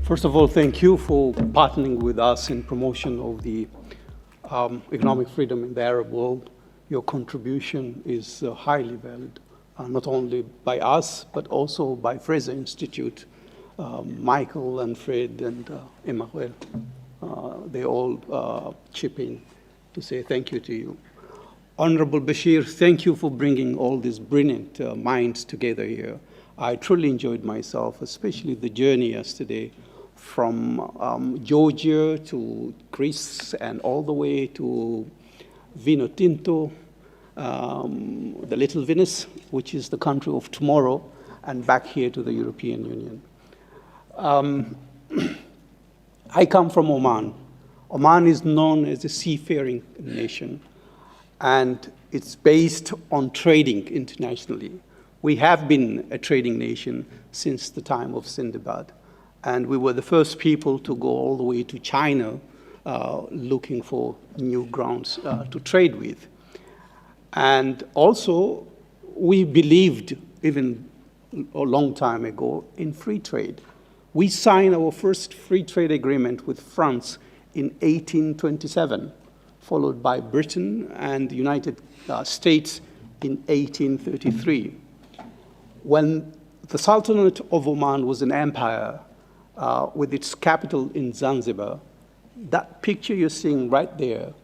First of all, thank you for partnering with us in promotion of the economic freedom in the Arab world. Your contribution is highly valued, not only by us, but also by Fraser Institute, Michael and Fred and Emmanuel. They all chip in to say thank you to you. Honorable Bashir, thank you for bringing all these brilliant minds together here. I truly enjoyed myself, especially the journey yesterday from Georgia to Greece and all the way to Vino Tinto, the Little Venice, which is the country of tomorrow, and back here to the European Union. I come from Oman. Oman is known as a seafaring nation, and it's based on trading internationally. We have been a trading nation since the time of Sindbad, and we were the first people to go all the way to China looking for new grounds to trade with. And also, we believed, even a long time ago, in free trade. We signed our first free trade agreement with France in 1827, followed by Britain and the United States in 1833. When the Sultanate of Oman was an empire with its capital in Zanzibar, that picture you're seeing right there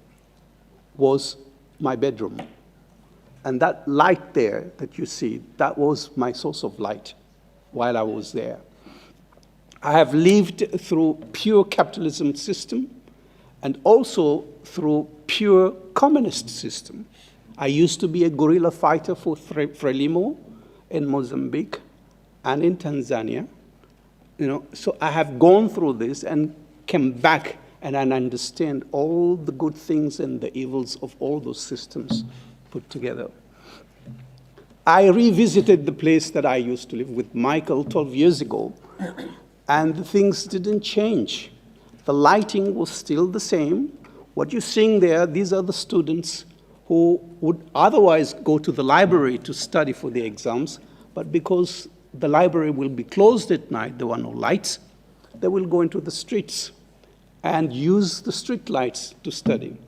was my bedroom. And that light there that you see, that was my source of light while I was there. I have lived through pure capitalism system and also through pure communist system. I used to be a guerrilla fighter for Frelimo in Mozambique and in Tanzania. So I have gone through this and came back, and I understand all the good things and the evils of all those systems put together. I revisited the place that I used to live with Michael 12 years ago, and the things didn't change. The lighting was still the same. What you're seeing there, these are the students who would otherwise go to the library to study for the exams, but because the library will be closed at night, there were no lights, they will go into the streets and use the street lights to study.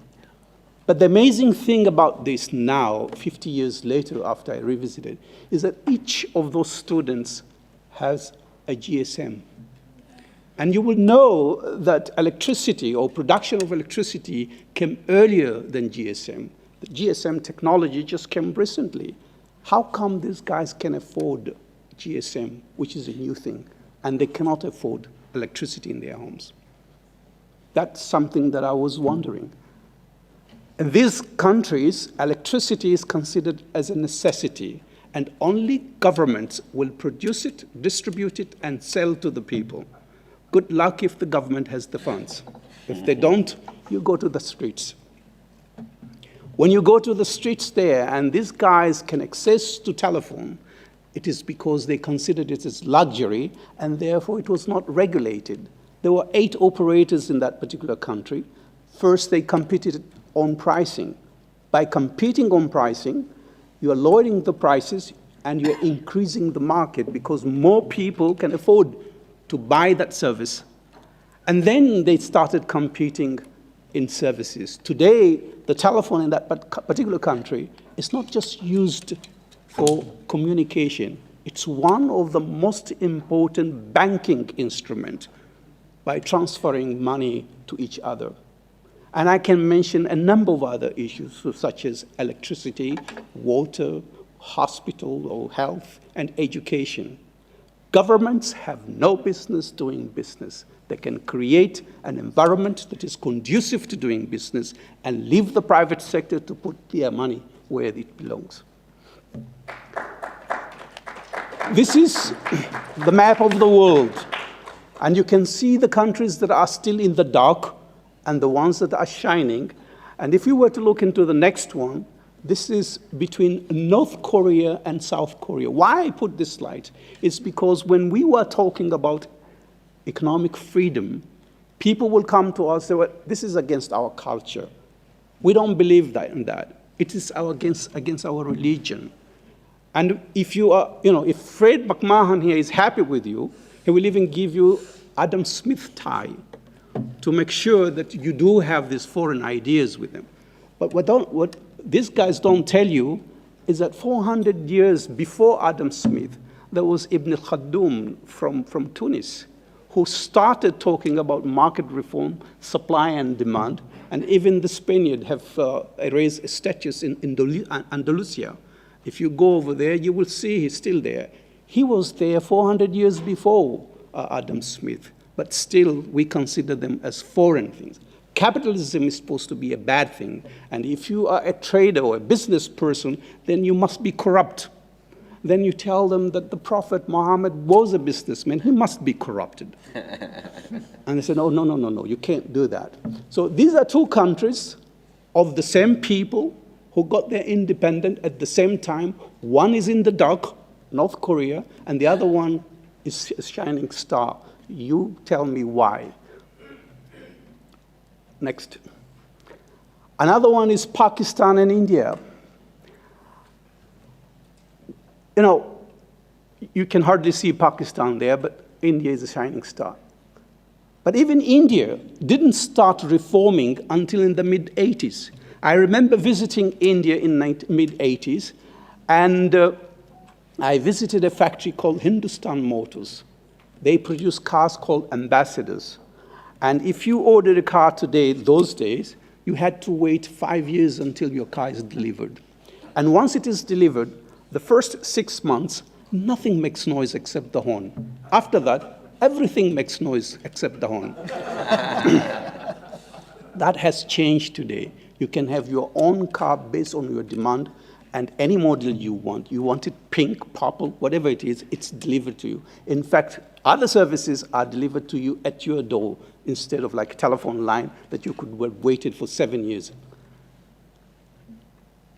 But the amazing thing about this now, 50 years later after I revisited, is that each of those students has a GSM. And you will know that electricity or production of electricity came earlier than GSM. The GSM technology just came recently. How come these guys can afford GSM, which is a new thing, and they cannot afford electricity in their homes? That's something that I was wondering. In these countries, electricity is considered as a necessity, and only governments will produce it, distribute it, and sell to the people. Good luck if the government has the funds. If they don't, you go to the streets. When you go to the streets there, and these guys can access to telephone, it is because they considered it as luxury, and therefore it was not regulated. There were 8 operators in that particular country. First, they competed on pricing. By competing on pricing, you are lowering the prices and you're increasing the market because more people can afford to buy that service. And then they started competing in services. Today, the telephone in that particular country is not just used for communication. It's one of the most important banking instruments by transferring money to each other. And I can mention a number of other issues, such as electricity, water, hospital or health, and education. Governments have no business doing business. They can create an environment that is conducive to doing business and leave the private sector to put their money where it belongs. This is the map of the world. And you can see the countries that are still in the dark and the ones that are shining. And if you were to look into the next one, this is between North Korea and South Korea. Why I put this slide is because when we were talking about economic freedom, people will come to us and say, well, this is against our culture. We don't believe in that. It is against our religion. And if you are, if Fred McMahon here is happy with you, he will even give you Adam Smith tie to make sure that you do have these foreign ideas with them. But what these guys don't tell you is that 400 years before Adam Smith, there was Ibn Khaldun from Tunis, who started talking about market reform, supply and demand, and even the Spaniards have raised statues in Andalusia. If you go over there, you will see he's still there. He was there 400 years before Adam Smith, but still we consider them as foreign things. Capitalism is supposed to be a bad thing, and if you are a trader or a business person, then you must be corrupt. Then you tell them that the Prophet Muhammad was a businessman, he must be corrupted. And they said, oh, no, you can't do that. So these are two countries of the same people who got their independence at the same time. One is in the dark, North Korea, and the other one is a shining star. You tell me why. Next. Another one is Pakistan and India. You know, you can hardly see Pakistan there, but India is a shining star. But even India didn't start reforming until in the mid-'80s. I remember visiting India in mid-'80s, and I visited a factory called Hindustan Motors. They produce cars called Ambassadors. And if you ordered a car today, those days, you had to wait 5 years until your car is delivered. And once it is delivered, the first 6 months, nothing makes noise except the horn. After that, everything makes noise except the horn. That has changed today. You can have your own car based on your demand, and any model you want. You want it pink, purple, whatever it is, it's delivered to you. In fact, other services are delivered to you at your door instead of like a telephone line that you could have waited for 7 years.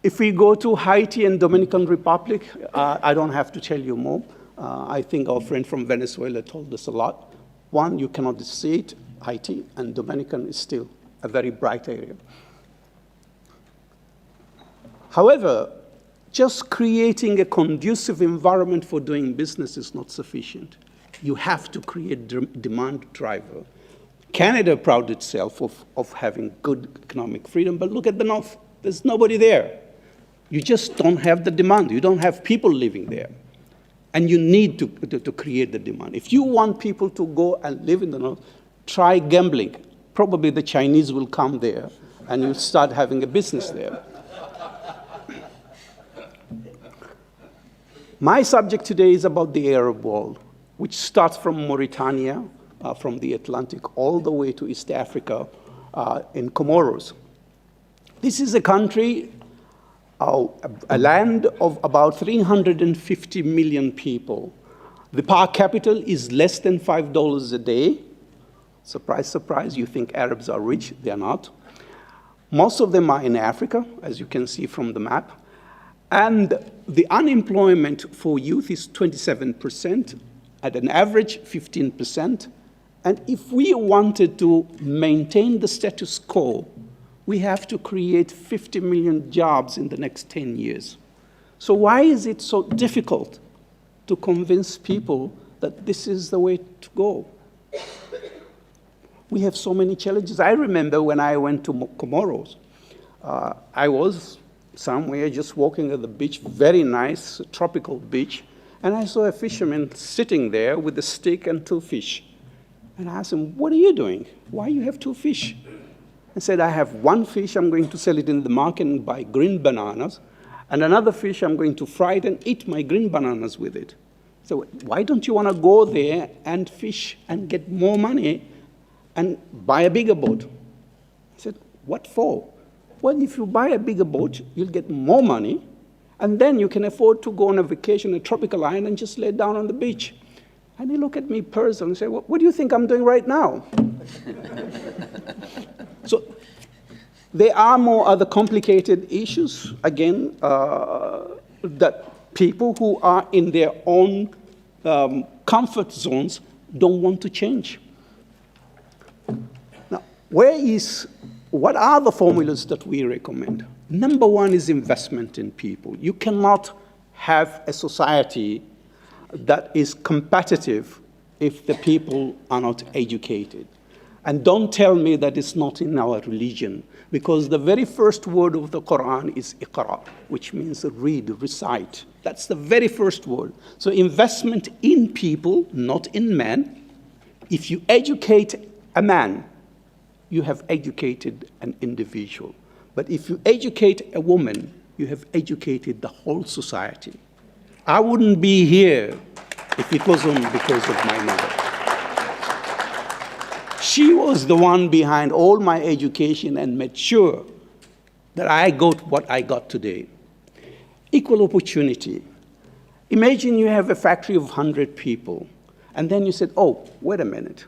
If we go to Haiti and Dominican Republic, I don't have to tell you more. I think our friend from Venezuela told us a lot. One, you cannot see it, Haiti, and Dominican is still a very bright area. However, just creating a conducive environment for doing business is not sufficient. You have to create demand driver. Canada prided itself of having good economic freedom, but look at the North. There's nobody there. You just don't have the demand. You don't have people living there. And you need to create the demand. If you want people to go and live in the North, try gambling. Probably the Chinese will come there, and you'll start having a business there. My subject today is about the Arab world, which starts from Mauritania, from the Atlantic, all the way to East Africa, in Comoros. This is a country, a land of about 350 million people. The per capita is less than $5 a day. Surprise, surprise, you think Arabs are rich, they're not. Most of them are in Africa, as you can see from the map. And the unemployment for youth is 27%, at an average 15%. And if we wanted to maintain the status quo, we have to create 50 million jobs in the next 10 years. So why is it so difficult to convince people that this is the way to go? We have so many challenges. I remember when I went to Comoros, I was somewhere just walking at the beach, very nice tropical beach, and I saw a fisherman sitting there with a stick and 2 fish. And I asked him, what are you doing? Why you have 2 fish? I said, I have 1 fish, I'm going to sell it in the market and buy green bananas, and another fish, I'm going to fry it and eat my green bananas with it. So why don't you want to go there and fish and get more money and buy a bigger boat? I said, what for? Well, if you buy a bigger boat, you'll get more money, and then you can afford to go on a vacation in a tropical island and just lay down on the beach. And he looked at me personally and said, what do you think I'm doing right now? So there are more other complicated issues, again, that people who are in their own comfort zones don't want to change. Now, what are the formulas that we recommend? Number 1 is investment in people. You cannot have a society that is competitive if the people are not educated. And don't tell me that it's not in our religion, because the very first word of the Quran is Iqra, which means read, recite. That's the very first word. So investment in people, not in men. If you educate a man, you have educated an individual. But if you educate a woman, you have educated the whole society. I wouldn't be here if it wasn't because of my mother. She was the one behind all my education and made sure that I got what I got today. Equal opportunity. Imagine you have a factory of 100 people, and then you said, oh, wait a minute.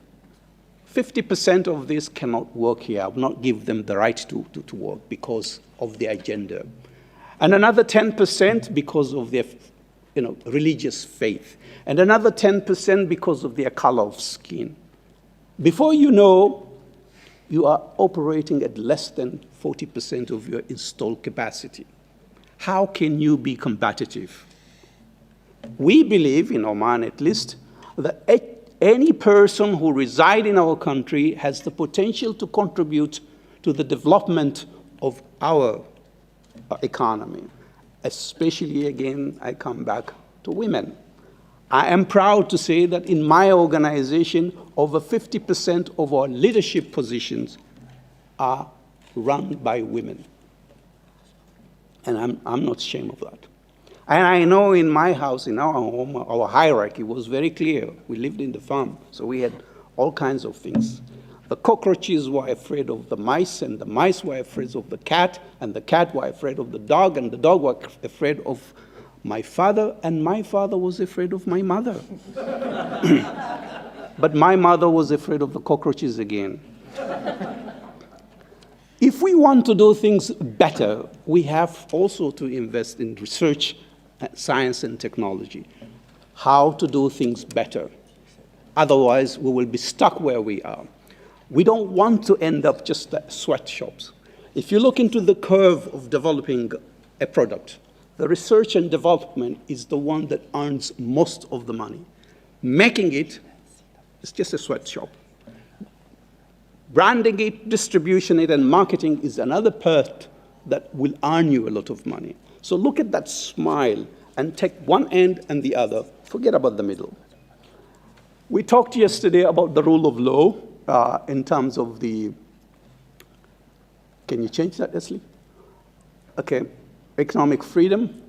50% of this cannot work here. I will not give them the right to work because of their gender. And another 10% because of their religious faith. And another 10% because of their color of skin. Before you know, you are operating at less than 40% of your installed capacity. How can you be competitive? We believe, in Oman at least, that any person who resides in our country has the potential to contribute to the development of our economy. Especially, again, I come back to women. I am proud to say that in my organization, over 50% of our leadership positions are run by women. And I'm not ashamed of that. And I know in my house, in our home, our hierarchy was very clear. We lived in the farm, so we had all kinds of things. The cockroaches were afraid of the mice, and the mice were afraid of the cat, and the cat were afraid of the dog, and the dog were afraid of my father, and my father was afraid of my mother. But my mother was afraid of the cockroaches again. If we want to do things better, we have also to invest in research, science, and technology. How to do things better. Otherwise, we will be stuck where we are. We don't want to end up just at sweatshops. If you look into the curve of developing a product, the research and development is the one that earns most of the money. Making it is just a sweatshop. Branding it, distribution it, and marketing is another part that will earn you a lot of money. So look at that smile and take one end and the other. Forget about the middle. We talked yesterday about the rule of law in terms of the, can you change that, Leslie? Okay, economic freedom,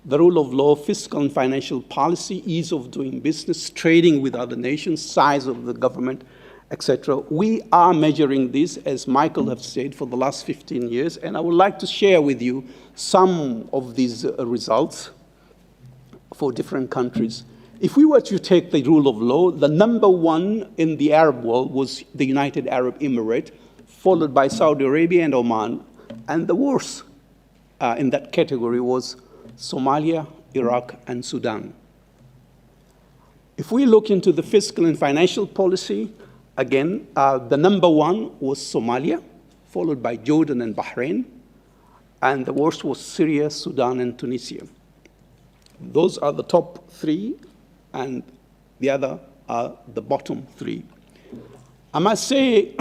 the rule of law, fiscal and financial policy, ease of doing business, trading with other nations, size of the government, etc. We are measuring this, as Michael has said, for the last 15 years, and I would like to share with you some of these results for different countries. If we were to take the rule of law, the number one in the Arab world was the United Arab Emirates, followed by Saudi Arabia and Oman, and the worst in that category was Somalia, Iraq, and Sudan. If we look into the fiscal and financial policy, again, the number one was Somalia, followed by Jordan and Bahrain, and the worst was Syria, Sudan, and Tunisia. Those are the top three, and the other are the bottom three. I must say,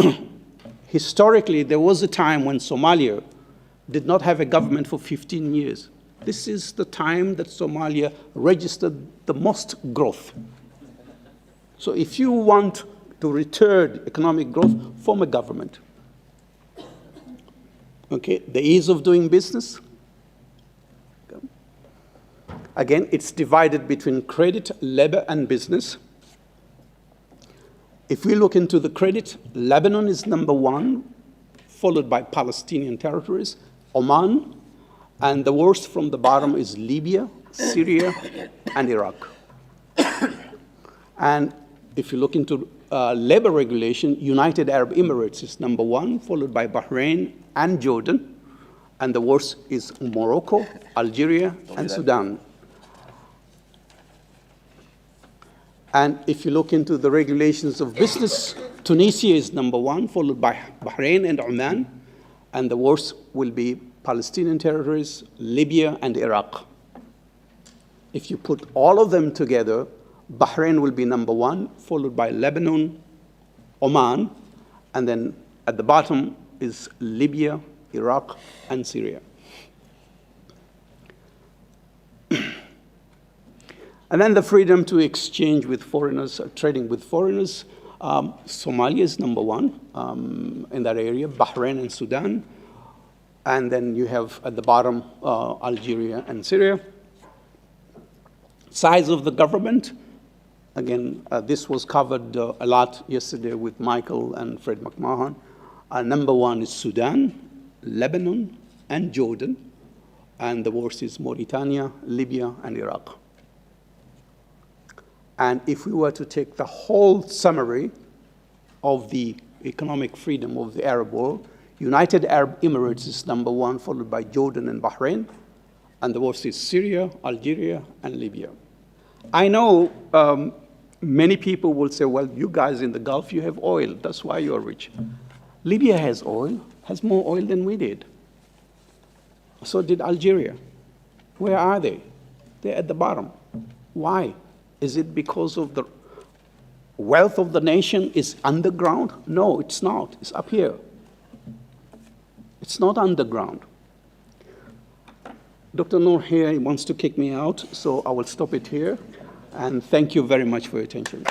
historically, there was a time when Somalia did not have a government for 15 years. This is the time that Somalia registered the most growth. So if you want to return economic growth, form a government. Okay, the ease of doing business. Again, it's divided between credit, labor, and business. If we look into the credit, Lebanon is number one, followed by Palestinian territories, Oman, and the worst from the bottom is Libya, Syria, and Iraq. And if you look into labor regulation, United Arab Emirates is number one, followed by Bahrain and Jordan, and the worst is Morocco, Algeria, and Sudan. And if you look into the regulations of business, Tunisia is number one, followed by Bahrain and Oman, and the worst will be Palestinian territories, Libya, and Iraq. If you put all of them together, Bahrain will be number 1, followed by Lebanon, Oman, and then at the bottom is Libya, Iraq, and Syria. And then the freedom to exchange with foreigners, trading with foreigners. Somalia is number 1 in that area, Bahrain and Sudan. And then you have at the bottom Algeria and Syria. Size of the government. Again, this was covered a lot yesterday with Michael and Fred McMahon. Number 1 is Sudan, Lebanon, and Jordan. And the worst is Mauritania, Libya, and Iraq. And if we were to take the whole summary of the economic freedom of the Arab world, United Arab Emirates is number 1, followed by Jordan and Bahrain. And the worst is Syria, Algeria, and Libya. I know many people will say, well, you guys in the Gulf, you have oil. That's why you're rich. Libya has oil, has more oil than we did. So did Algeria. Where are they? They're at the bottom. Why? Is it because of the wealth of the nation is underground? No, it's not. It's up here. It's not underground. Dr. Noor here wants to kick me out, so I will stop it here. And thank you very much for your attention.